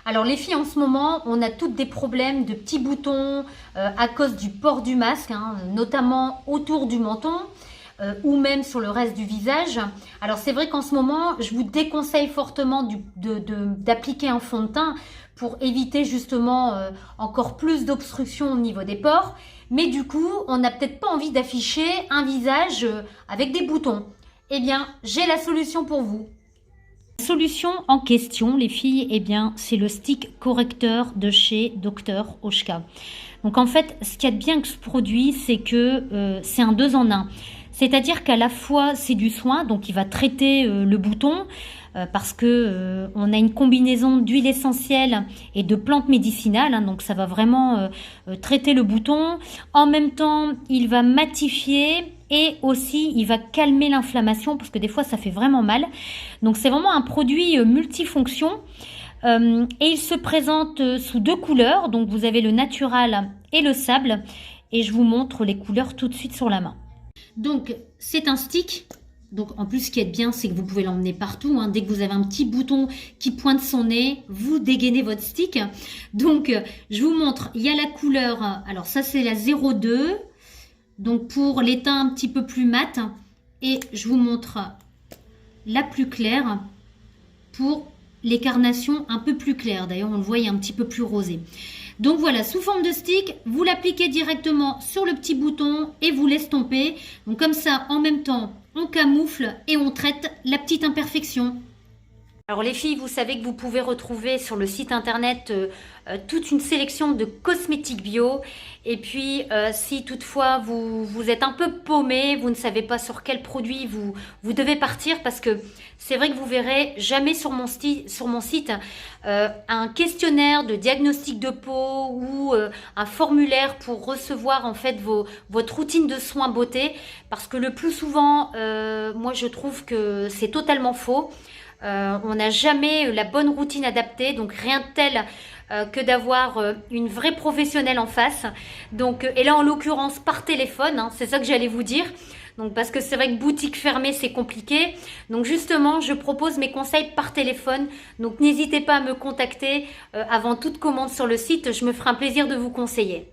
Alors les filles, en ce moment, on a toutes des problèmes de petits boutons à cause du port du masque, hein, notamment autour du menton ou même sur le reste du visage. Alors c'est vrai qu'en ce moment, je vous déconseille fortement d'appliquer un fond de teint pour éviter justement encore plus d'obstruction au niveau des pores. Mais du coup, on n'a peut-être pas envie d'afficher un visage avec des boutons. Eh bien, j'ai la solution pour vous. La solution en question, les filles, eh bien, c'est le stick correcteur de chez Dr Oshka. Donc en fait, ce qu'il y a de bien avec ce produit, c'est que c'est un 2 en 1. C'est-à-dire qu'à la fois, c'est du soin, donc il va traiter le bouton, parce que on a une combinaison d'huile essentielle et de plantes médicinales, hein, donc ça va vraiment traiter le bouton. En même temps, il va matifier et aussi il va calmer l'inflammation parce que des fois ça fait vraiment mal. Donc c'est vraiment un produit multifonction et il se présente sous 2 couleurs. Donc vous avez le natural et le sable et je vous montre les couleurs tout de suite sur la main. Donc c'est un stick. Donc en plus, ce qui est bien, c'est que vous pouvez l'emmener partout, hein. Dès que vous avez un petit bouton qui pointe son nez, vous dégainez votre stick. Donc je vous montre, il y a la couleur, alors ça c'est la 02, donc pour les teints un petit peu plus mat. Et je vous montre la plus claire pour les carnations un peu plus claires. D'ailleurs, on le voit, il est un petit peu plus rosé. Donc voilà, sous forme de stick, vous l'appliquez directement sur le petit bouton et vous l'estompez. Donc comme ça, en même temps, on camoufle et on traite la petite imperfection. Alors les filles, vous savez que vous pouvez retrouver sur le site internet toute une sélection de cosmétiques bio. Et puis si toutefois vous êtes un peu paumé, vous ne savez pas sur quel produit vous devez partir, parce que c'est vrai que vous verrez jamais sur mon site un questionnaire de diagnostic de peau ou un formulaire pour recevoir en fait votre routine de soins beauté, parce que le plus souvent, moi je trouve que c'est totalement faux. On n'a jamais la bonne routine adaptée, donc rien de tel que d'avoir une vraie professionnelle en face. Donc, et là en l'occurrence par téléphone, hein, c'est ça que j'allais vous dire. Donc parce que c'est vrai que boutique fermée c'est compliqué. Donc justement je propose mes conseils par téléphone. Donc n'hésitez pas à me contacter avant toute commande sur le site, je me ferai un plaisir de vous conseiller.